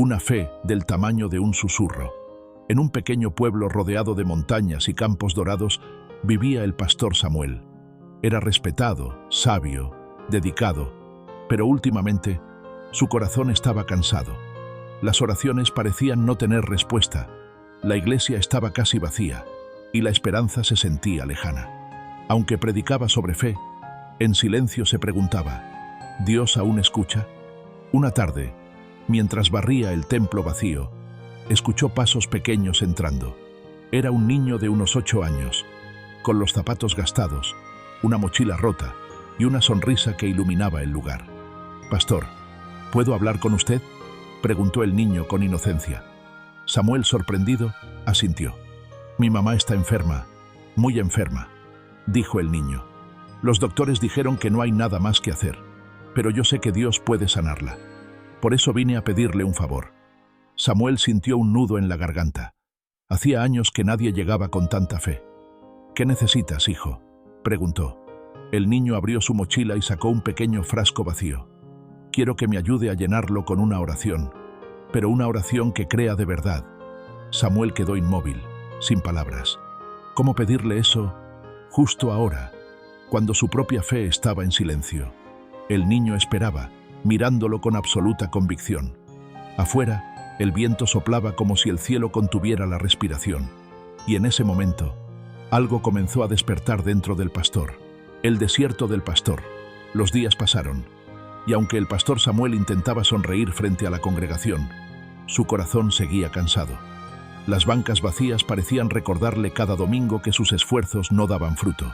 Una fe del tamaño de un susurro. En un pequeño pueblo rodeado de montañas y campos dorados vivía el pastor Samuel. Era respetado, sabio, dedicado, pero últimamente su corazón estaba cansado. Las oraciones parecían no tener respuesta, la iglesia estaba casi vacía y la esperanza se sentía lejana. Aunque predicaba sobre fe, en silencio se preguntaba, ¿Dios aún escucha? Una tarde, mientras barría el templo vacío, escuchó pasos pequeños entrando. Era un niño de unos 8 años, con los zapatos gastados, una mochila rota y una sonrisa que iluminaba el lugar. «Pastor, ¿puedo hablar con usted?», preguntó el niño con inocencia. Samuel, sorprendido, asintió. «Mi mamá está enferma, muy enferma», dijo el niño. «Los doctores dijeron que no hay nada más que hacer, pero yo sé que Dios puede sanarla. Por eso vine a pedirle un favor». Samuel sintió un nudo en la garganta. Hacía años que nadie llegaba con tanta fe. «¿Qué necesitas, hijo?», preguntó. El niño abrió su mochila y sacó un pequeño frasco vacío. «Quiero que me ayude a llenarlo con una oración, pero una oración que crea de verdad». Samuel quedó inmóvil, sin palabras. ¿Cómo pedirle eso justo ahora, cuando su propia fe estaba en silencio? El niño esperaba, mirándolo con absoluta convicción. Afuera, el viento soplaba como si el cielo contuviera la respiración. Y en ese momento, algo comenzó a despertar dentro del pastor. El desierto del pastor. Los días pasaron, y aunque el pastor Samuel intentaba sonreír frente a la congregación, su corazón seguía cansado. Las bancas vacías parecían recordarle cada domingo que sus esfuerzos no daban fruto.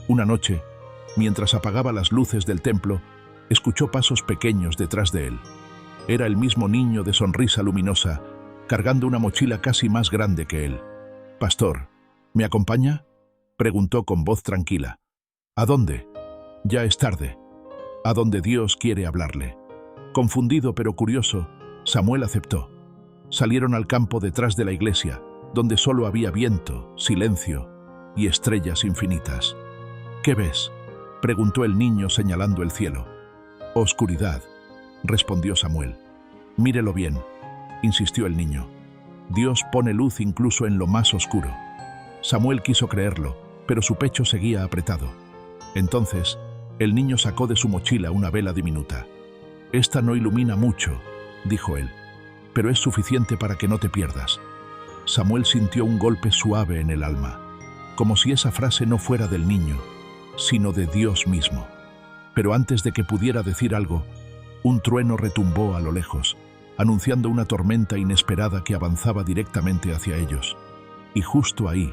Una noche, mientras apagaba las luces del templo, escuchó pasos pequeños detrás de él. Era el mismo niño de sonrisa luminosa, cargando una mochila casi más grande que él. «Pastor, ¿me acompaña?», preguntó con voz tranquila. «¿A dónde?». «Ya es tarde. A donde Dios quiere hablarle». Confundido pero curioso, Samuel aceptó. Salieron al campo detrás de la iglesia, donde solo había viento, silencio y estrellas infinitas. «¿Qué ves?», preguntó el niño señalando el cielo. «Oscuridad», respondió Samuel. «Mírelo bien», insistió el niño. «Dios pone luz incluso en lo más oscuro». Samuel quiso creerlo, pero su pecho seguía apretado. Entonces, el niño sacó de su mochila una vela diminuta. «Esta no ilumina mucho», dijo él, «pero es suficiente para que no te pierdas». Samuel sintió un golpe suave en el alma, como si esa frase no fuera del niño, sino de Dios mismo. Pero antes de que pudiera decir algo, un trueno retumbó a lo lejos, anunciando una tormenta inesperada que avanzaba directamente hacia ellos. Y justo ahí,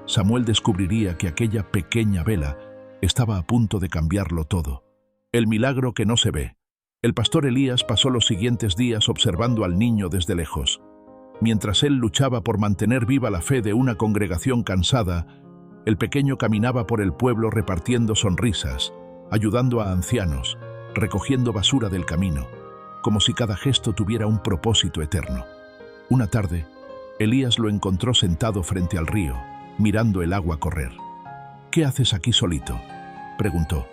Samuel descubriría que aquella pequeña vela estaba a punto de cambiarlo todo. El milagro que no se ve. El pastor Elías pasó los siguientes días observando al niño desde lejos. Mientras él luchaba por mantener viva la fe de una congregación cansada, el pequeño caminaba por el pueblo repartiendo sonrisas, ayudando a ancianos, recogiendo basura del camino, como si cada gesto tuviera un propósito eterno. Una tarde, Elías lo encontró sentado frente al río, mirando el agua correr. «¿Qué haces aquí solito?», preguntó.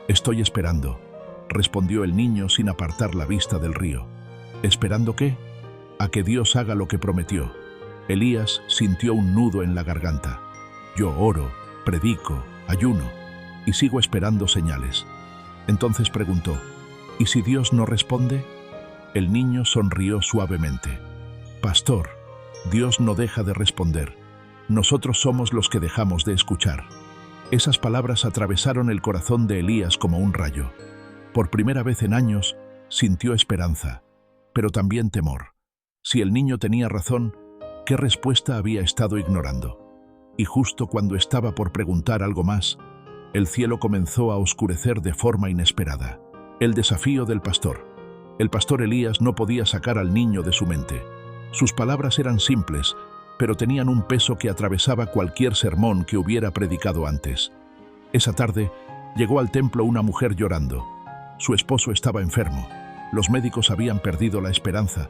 «Estoy esperando», respondió el niño sin apartar la vista del río. «¿Esperando qué?». «A que Dios haga lo que prometió». Elías sintió un nudo en la garganta. «Yo oro, predico, ayuno, y sigo esperando señales». Entonces preguntó, «¿Y si Dios no responde?». El niño sonrió suavemente. «Pastor, Dios no deja de responder. Nosotros somos los que dejamos de escuchar». Esas palabras atravesaron el corazón de Elías como un rayo. Por primera vez en años, sintió esperanza, pero también temor. Si el niño tenía razón, ¿qué respuesta había estado ignorando? Y justo cuando estaba por preguntar algo más, el cielo comenzó a oscurecer de forma inesperada. El desafío del pastor. El pastor Elías no podía sacar al niño de su mente. Sus palabras eran simples, pero tenían un peso que atravesaba cualquier sermón que hubiera predicado antes. Esa tarde, llegó al templo una mujer llorando. Su esposo estaba enfermo, los médicos habían perdido la esperanza,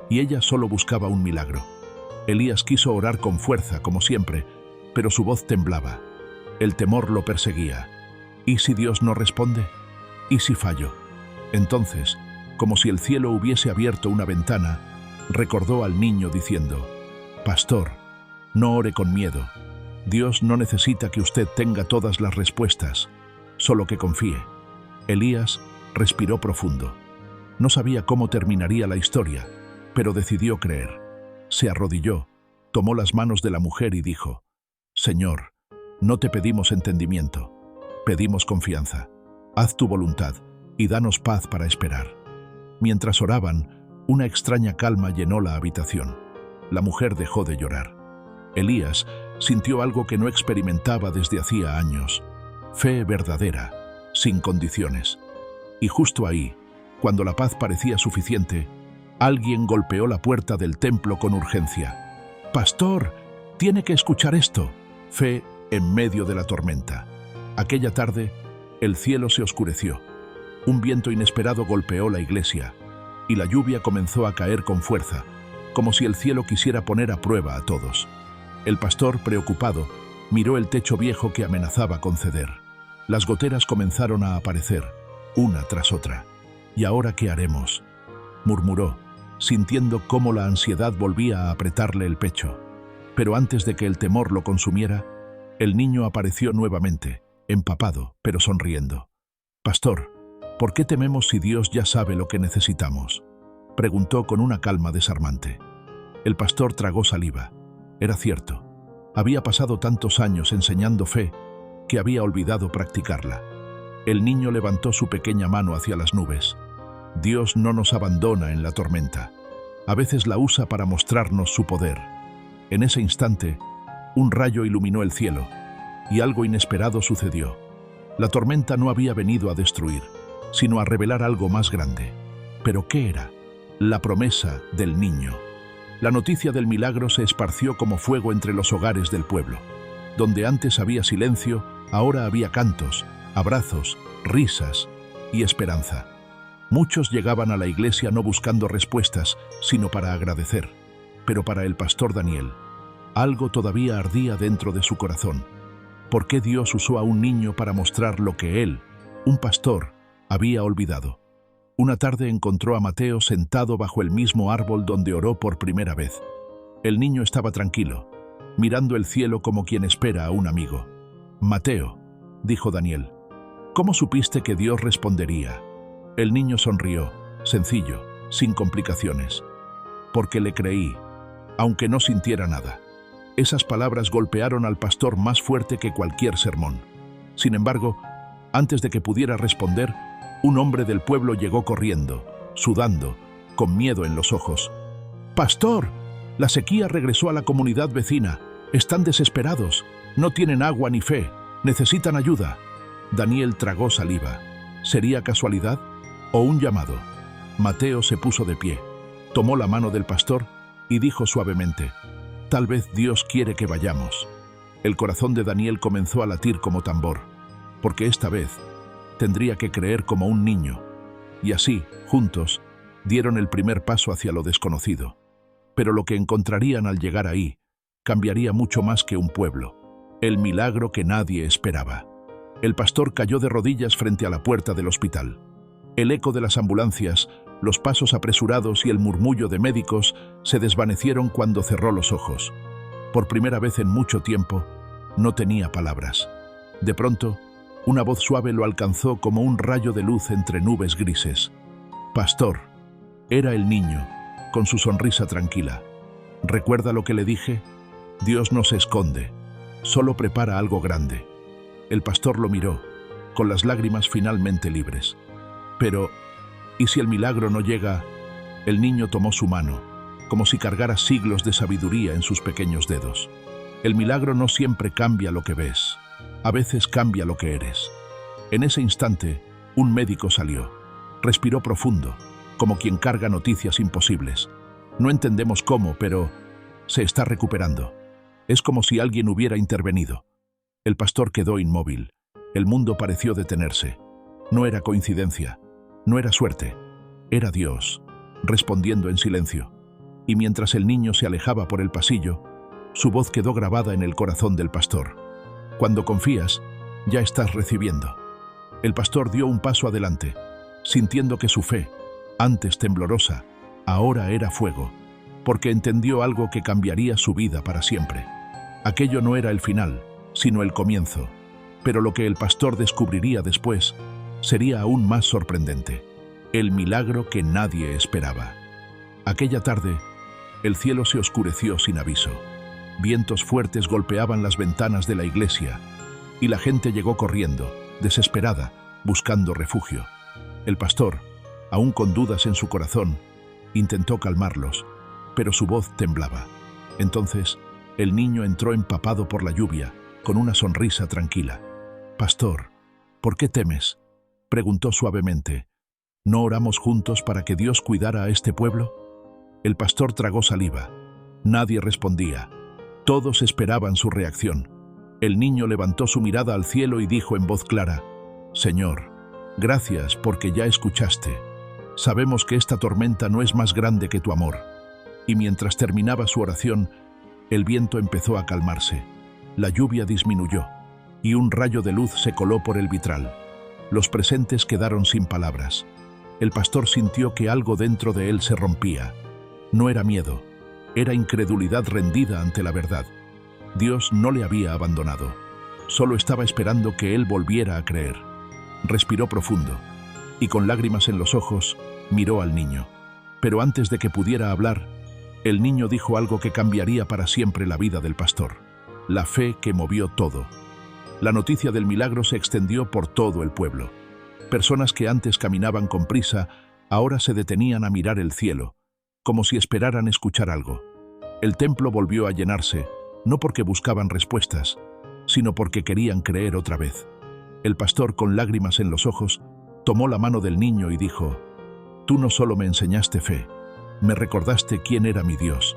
y ella solo buscaba un milagro. Elías quiso orar con fuerza, como siempre, pero su voz temblaba. El temor lo perseguía. ¿Y si Dios no responde? ¿Y si fallo? Entonces, como si el cielo hubiese abierto una ventana, Recordó al niño diciendo: «Pastor, no ore con miedo. Dios no necesita que usted tenga todas las respuestas, solo que confíe». Elías respiró profundo. No sabía cómo terminaría la historia, pero decidió creer. Se arrodilló, tomó las manos de la mujer y dijo: «Señor, no te pedimos entendimiento, pedimos confianza. Haz tu voluntad y danos paz para esperar». Mientras oraban, una extraña calma llenó la habitación. La mujer dejó de llorar. Elías sintió algo que no experimentaba desde hacía años: fe verdadera, sin condiciones. Y justo ahí, cuando la paz parecía suficiente, alguien golpeó la puerta del templo con urgencia. «Pastor, tiene que escuchar esto». Fe en medio de la tormenta. Aquella tarde, el cielo se oscureció. Un viento inesperado golpeó la iglesia, y la lluvia comenzó a caer con fuerza, como si el cielo quisiera poner a prueba a todos. El pastor, preocupado, miró el techo viejo que amenazaba con ceder. Las goteras comenzaron a aparecer, una tras otra. «¿Y ahora qué haremos?», murmuró, sintiendo cómo la ansiedad volvía a apretarle el pecho. Pero antes de que el temor lo consumiera, el niño apareció nuevamente, empapado, pero sonriendo. «Pastor, ¿por qué tememos si Dios ya sabe lo que necesitamos?», preguntó con una calma desarmante. El pastor tragó saliva. Era cierto. Había pasado tantos años enseñando fe que había olvidado practicarla. El niño levantó su pequeña mano hacia las nubes. Dios no nos abandona en la tormenta. A veces la usa para mostrarnos su poder. En ese instante, un rayo iluminó el cielo, y algo inesperado sucedió. La tormenta no había venido a destruir, sino a revelar algo más grande. ¿Pero qué era? La promesa del niño. La noticia del milagro se esparció como fuego entre los hogares del pueblo. Donde antes había silencio, ahora había cantos, abrazos, risas y esperanza. Muchos llegaban a la iglesia no buscando respuestas, sino para agradecer. Pero para el pastor Daniel, algo todavía ardía dentro de su corazón. ¿Por qué Dios usó a un niño para mostrar lo que él, un pastor, había olvidado? Una tarde encontró a Mateo sentado bajo el mismo árbol donde oró por primera vez. El niño estaba tranquilo, mirando el cielo como quien espera a un amigo. «Mateo», dijo Daniel, «¿cómo supiste que Dios respondería?». El niño sonrió, sencillo, sin complicaciones. «Porque le creí, aunque no sintiera nada». Esas palabras golpearon al pastor más fuerte que cualquier sermón. Sin embargo, antes de que pudiera responder, un hombre del pueblo llegó corriendo, sudando, con miedo en los ojos. «Pastor, la sequía regresó a la comunidad vecina. Están desesperados. No tienen agua ni fe. Necesitan ayuda». Daniel tragó saliva. ¿Sería casualidad o un llamado? Mateo se puso de pie, tomó la mano del pastor y dijo suavemente: «Tal vez Dios quiere que vayamos». El corazón de Daniel comenzó a latir como tambor, porque esta vez tendría que creer como un niño. Y así, juntos, dieron el primer paso hacia lo desconocido. Pero lo que encontrarían al llegar ahí cambiaría mucho más que un pueblo. El milagro que nadie esperaba. El pastor cayó de rodillas frente a la puerta del hospital. El eco de las ambulancias, los pasos apresurados y el murmullo de médicos se desvanecieron cuando cerró los ojos. Por primera vez en mucho tiempo, no tenía palabras. De pronto, una voz suave lo alcanzó como un rayo de luz entre nubes grises. «Pastor», era el niño, con su sonrisa tranquila. «¿Recuerda lo que le dije? Dios no se esconde, solo prepara algo grande». El pastor lo miró, con las lágrimas finalmente libres. «Pero, ¿y si el milagro no llega?». El niño tomó su mano, como si cargara siglos de sabiduría en sus pequeños dedos. «El milagro no siempre cambia lo que ves. A veces cambia lo que eres». En ese instante, un médico salió. Respiró profundo, como quien carga noticias imposibles. No entendemos cómo, pero se está recuperando. Es como si alguien hubiera intervenido. El pastor quedó inmóvil. El mundo pareció detenerse. No era coincidencia, no era suerte. Era Dios, respondiendo en silencio. Y mientras el niño se alejaba por el pasillo, su voz quedó grabada en el corazón del pastor. Cuando confías, ya estás recibiendo. El pastor dio un paso adelante, sintiendo que su fe, antes temblorosa, ahora era fuego, porque entendió algo que cambiaría su vida para siempre. Aquello no era el final, sino el comienzo, pero lo que el pastor descubriría después sería aún más sorprendente, el milagro que nadie esperaba. Aquella tarde, el cielo se oscureció sin aviso. Vientos fuertes golpeaban las ventanas de la iglesia y la gente llegó corriendo, desesperada, buscando refugio. El pastor, aún con dudas en su corazón, intentó calmarlos, pero su voz temblaba. Entonces, el niño entró empapado por la lluvia, con una sonrisa tranquila. «Pastor, ¿por qué temes?», preguntó suavemente. «¿No oramos juntos para que Dios cuidara a este pueblo?». El pastor tragó saliva. Nadie respondía. Todos esperaban su reacción. El niño levantó su mirada al cielo y dijo en voz clara: «Señor, gracias porque ya escuchaste. Sabemos que esta tormenta no es más grande que tu amor». Y mientras terminaba su oración, el viento empezó a calmarse. La lluvia disminuyó y un rayo de luz se coló por el vitral. Los presentes quedaron sin palabras. El pastor sintió que algo dentro de él se rompía. No era miedo, era incredulidad rendida ante la verdad. Dios no le había abandonado, solo estaba esperando que él volviera a creer. Respiró profundo y con lágrimas en los ojos miró al niño. Pero antes de que pudiera hablar, el niño dijo algo que cambiaría para siempre la vida del pastor. La fe que movió todo. La noticia del milagro se extendió por todo el pueblo. Personas que antes caminaban con prisa, ahora se detenían a mirar el cielo, como si esperaran escuchar algo. El templo volvió a llenarse, no porque buscaban respuestas, sino porque querían creer otra vez. El pastor, con lágrimas en los ojos, tomó la mano del niño y dijo: «Tú no solo me enseñaste fe, me recordaste quién era mi Dios».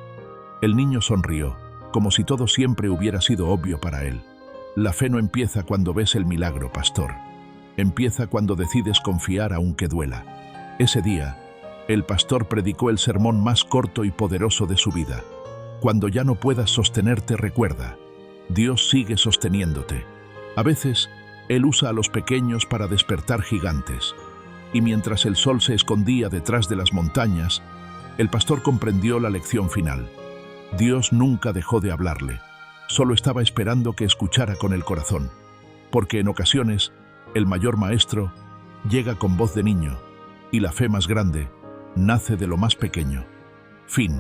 El niño sonrió, como si todo siempre hubiera sido obvio para él. La fe no empieza cuando ves el milagro, pastor. Empieza cuando decides confiar aunque duela. Ese día, el pastor predicó el sermón más corto y poderoso de su vida. Cuando ya no puedas sostenerte, recuerda: Dios sigue sosteniéndote. A veces, Él usa a los pequeños para despertar gigantes. Y mientras el sol se escondía detrás de las montañas, el pastor comprendió la lección final. Dios nunca dejó de hablarle, solo estaba esperando que escuchara con el corazón. Porque en ocasiones, el mayor maestro llega con voz de niño, y la fe más grande nace de lo más pequeño. Fin.